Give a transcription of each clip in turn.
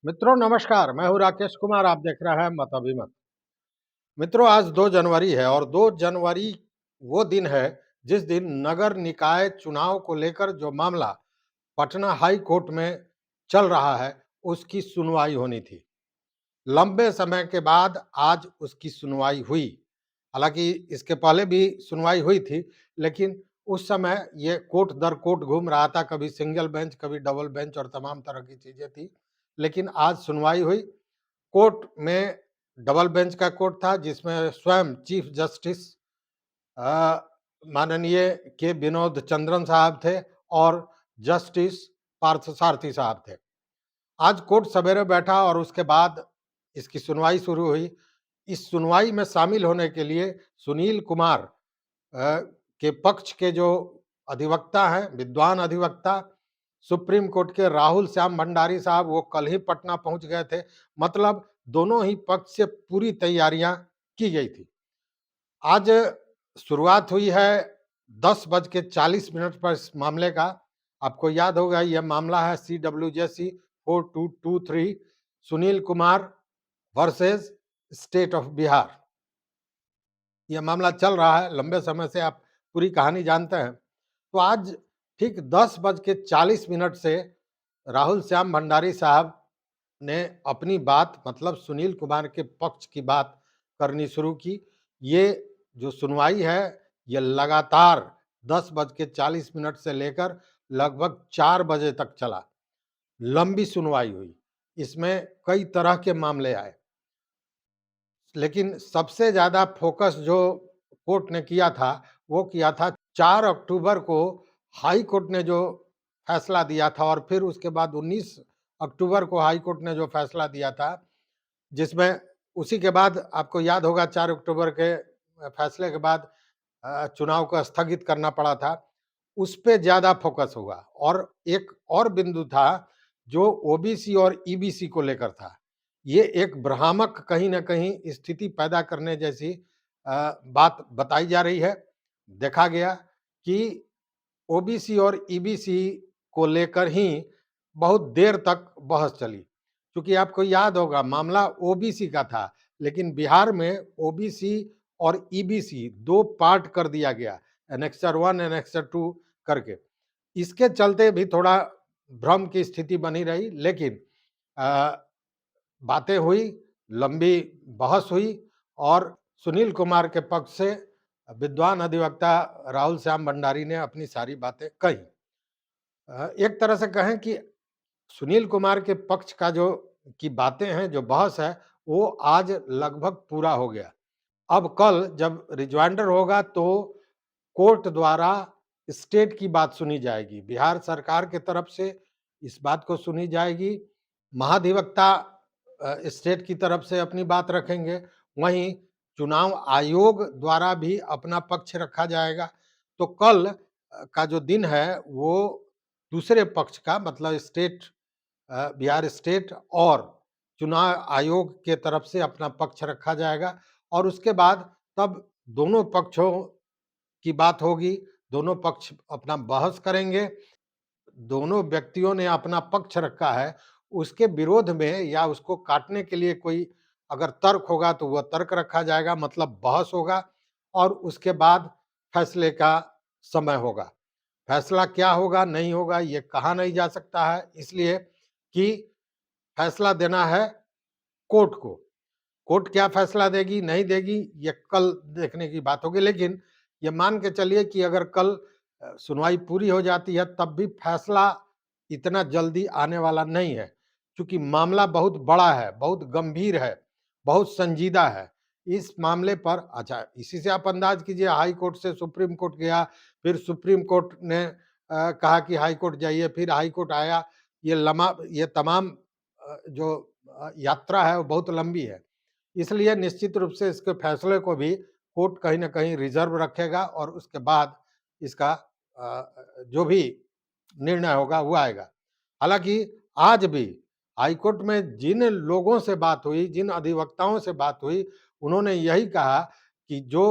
मित्रों नमस्कार, मैं हूँ राकेश कुमार। आप देख रहे हैं मत अभिमत। मित्रों आज 2 जनवरी है और 2 जनवरी वो दिन है जिस दिन नगर निकाय चुनाव को लेकर जो मामला पटना हाई कोर्ट में चल रहा है उसकी सुनवाई होनी थी। लंबे समय के बाद आज उसकी सुनवाई हुई। हालांकि इसके पहले भी सुनवाई हुई थी, लेकिन उस समय ये कोर्ट दर कोर्ट घूम रहा था, कभी सिंगल बेंच, कभी डबल बेंच और तमाम तरह की चीजें थी। लेकिन आज सुनवाई हुई। कोर्ट में डबल बेंच का कोर्ट था जिसमें स्वयं चीफ जस्टिस अ, माननीय के विनोद चंद्रन साहब थे और जस्टिस पार्थसारथी साहब थे। आज कोर्ट सवेरे बैठा और उसके बाद इसकी सुनवाई शुरू हुई। इस सुनवाई में शामिल होने के लिए सुनील कुमार के पक्ष के जो अधिवक्ता हैं, विद्वान अधिवक्ता, सुप्रीम कोर्ट के राहुल श्याम भंडारी साहब, वो कल ही पटना पहुंच गए थे। मतलब दोनों ही पक्ष से पूरी तैयारियां की गई थी। आज शुरुआत हुई है 10:40 पर इस मामले का। आपको याद होगा यह मामला है CWJC 4223 Sunil Kumar versus state of Bihar. यह मामला चल रहा है लंबे समय से, आप पूरी कहानी जानते हैं। तो आज ठीक 10:40 से राहुल श्याम भंडारी साहब ने अपनी बात, मतलब सुनील कुमार के पक्ष की बात करनी शुरू की। ये जो सुनवाई है ये लगातार 10:40 से लेकर लगभग 4 बजे तक चला। लंबी सुनवाई हुई। इसमें कई तरह के मामले आए, लेकिन सबसे ज़्यादा फोकस जो कोर्ट ने किया था, वो किया था 4 अक्टूबर को हाई कोर्ट ने जो फैसला दिया था और फिर उसके बाद 19 अक्टूबर को हाई कोर्ट ने जो फैसला दिया था, जिसमें उसी के बाद आपको याद होगा 4 अक्टूबर के फैसले के बाद चुनाव को स्थगित करना पड़ा था। उस पे ज़्यादा फोकस हुआ और एक और बिंदु था जो ओबीसी और ईबीसी को लेकर था। ये एक भ्रामक कहीं न कहीं स्थिति पैदा करने जैसी बात बताई जा रही है। देखा गया कि ओबीसी और ईबीसी को लेकर ही बहुत देर तक बहस चली। क्योंकि आपको याद होगा मामला ओबीसी का था, लेकिन बिहार में ओबीसी और ईबीसी 2 पार्ट कर दिया गया, एनेक्सर 1 एनेक्सर 2 करके। इसके चलते भी थोड़ा भ्रम की स्थिति बनी रही, लेकिन अ, बातें हुई, लंबी बहस हुई और सुनील कुमार के पक्ष से विद्वान अधिवक्ता राहुल श्याम भंडारी ने अपनी सारी बातें कही। एक तरह से कहें कि सुनील कुमार के पक्ष का जो की बातें हैं, जो बहस है, वो आज लगभग पूरा हो गया। अब कल जब रिजवाइंडर होगा तो कोर्ट द्वारा स्टेट की बात सुनी जाएगी। बिहार सरकार के तरफ से इस बात को सुनी जाएगी। महाधिवक्ता स्टेट की तरफ से अपनी बात रखेंगे। वहीं चुनाव आयोग द्वारा भी अपना पक्ष रखा जाएगा। तो कल का जो दिन है वो दूसरे पक्ष का, मतलब स्टेट, बिहार स्टेट और चुनाव आयोग के तरफ से अपना पक्ष रखा जाएगा और उसके बाद तब दोनों पक्षों की बात होगी। दोनों पक्ष अपना बहस करेंगे। दोनों व्यक्तियों ने अपना पक्ष रखा है, उसके विरोध में या उसको काटने के लिए कोई अगर तर्क होगा तो वह तर्क रखा जाएगा, मतलब बहस होगा और उसके बाद फैसले का समय होगा। फैसला क्या होगा, नहीं होगा, ये कहा नहीं जा सकता है, इसलिए कि फैसला देना है कोर्ट को। कोर्ट क्या फैसला देगी, नहीं देगी, ये कल देखने की बात होगी। लेकिन ये मान के चलिए कि अगर कल सुनवाई पूरी हो जाती है तब भी फैसला इतना जल्दी आने वाला नहीं है, क्योंकि मामला बहुत बड़ा है, बहुत गंभीर है, बहुत संजीदा है। इस मामले पर अच्छा, इसी से आप अंदाज कीजिए, हाई कोर्ट से सुप्रीम कोर्ट गया, फिर सुप्रीम कोर्ट ने कहा कि हाई कोर्ट जाइए, फिर हाई कोर्ट आया। ये तमाम जो यात्रा है वो बहुत लंबी है। इसलिए निश्चित रूप से इसके फैसले को भी कोर्ट कहीं न कहीं रिजर्व रखेगा और उसके बाद इसका जो भी निर्णय होगा वो आएगा। हालाँकि आज भी हाई कोर्ट में जिन लोगों से बात हुई, जिन अधिवक्ताओं से बात हुई, उन्होंने यही कहा कि जो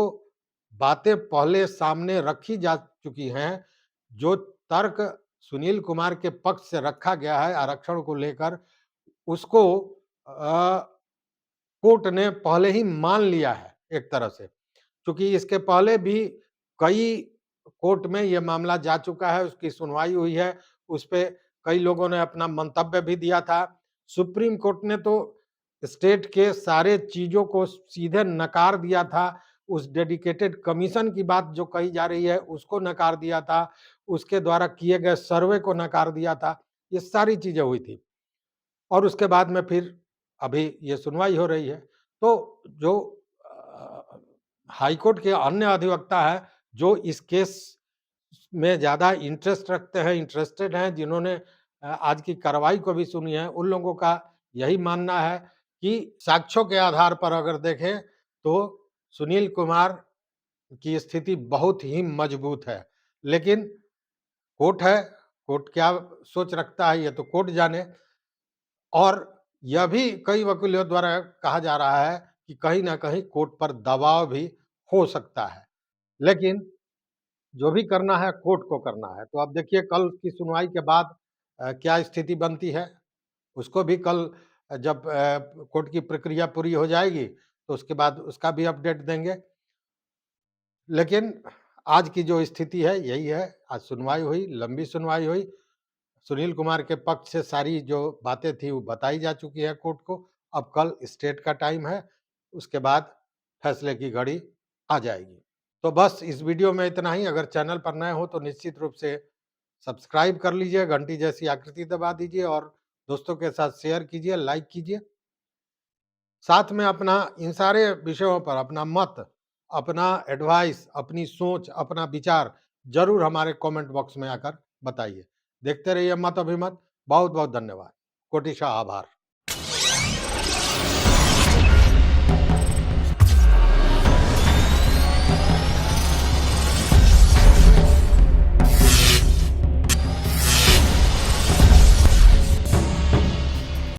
बातें पहले सामने रखी जा चुकी हैं, जो तर्क सुनील कुमार के पक्ष से रखा गया है आरक्षण को लेकर, उसको कोर्ट ने पहले ही मान लिया है एक तरह से, क्योंकि इसके पहले भी कई कोर्ट में ये मामला जा चुका है, उसकी सुनवाई हुई है, उस पे कई लोगों ने अपना मंतव्य भी दिया था। सुप्रीम कोर्ट ने तो स्टेट के सारे चीजों को सीधे नकार दिया था। उस डेडिकेटेड कमीशन की बात जो कही जा रही है उसको नकार दिया था, उसके द्वारा किए गए सर्वे को नकार दिया था। ये सारी चीजें हुई थी और उसके बाद में फिर अभी ये सुनवाई हो रही है। तो जो हाई कोर्ट के अन्य अधिवक्ता है जो इस केस में ज़्यादा इंटरेस्ट रखते हैं, इंटरेस्टेड हैं, जिन्होंने आज की कार्रवाई को भी सुनी है, उन लोगों का यही मानना है कि साक्ष्यों के आधार पर अगर देखें तो सुनील कुमार की स्थिति बहुत ही मजबूत है। लेकिन कोर्ट है, कोर्ट क्या सोच रखता है ये तो कोर्ट जाने। और यह भी कई वकीलों द्वारा कहा जा रहा है कि कहीं न कहीं कोर्ट पर दबाव भी हो सकता है। लेकिन जो भी करना है कोर्ट को करना है। तो अब देखिए कल की सुनवाई के बाद क्या स्थिति बनती है, उसको भी कल जब कोर्ट की प्रक्रिया पूरी हो जाएगी, तो उसके बाद उसका भी अपडेट देंगे। लेकिन आज की जो स्थिति है यही है, आज सुनवाई हुई, लंबी सुनवाई हुई। सुनील कुमार के पक्ष से सारी जो बातें थी वो बताई जा चुकी है कोर्ट को। अब कल स्टेट का टाइम है, उसके बाद फैसले की घड़ी आ जाएगी। तो बस इस वीडियो में इतना ही। अगर चैनल पर नए हो तो निश्चित रूप से सब्सक्राइब कर लीजिए, घंटी जैसी आकृति दबा दीजिए और दोस्तों के साथ शेयर कीजिए, लाइक कीजिए। साथ में अपना इन सारे विषयों पर अपना मत, अपना एडवाइस, अपनी सोच, अपना विचार ज़रूर हमारे कमेंट बॉक्स में आकर बताइए। देखते रहिए मत अभिमत। बहुत-बहुत धन्यवाद। कोटिशा आभार।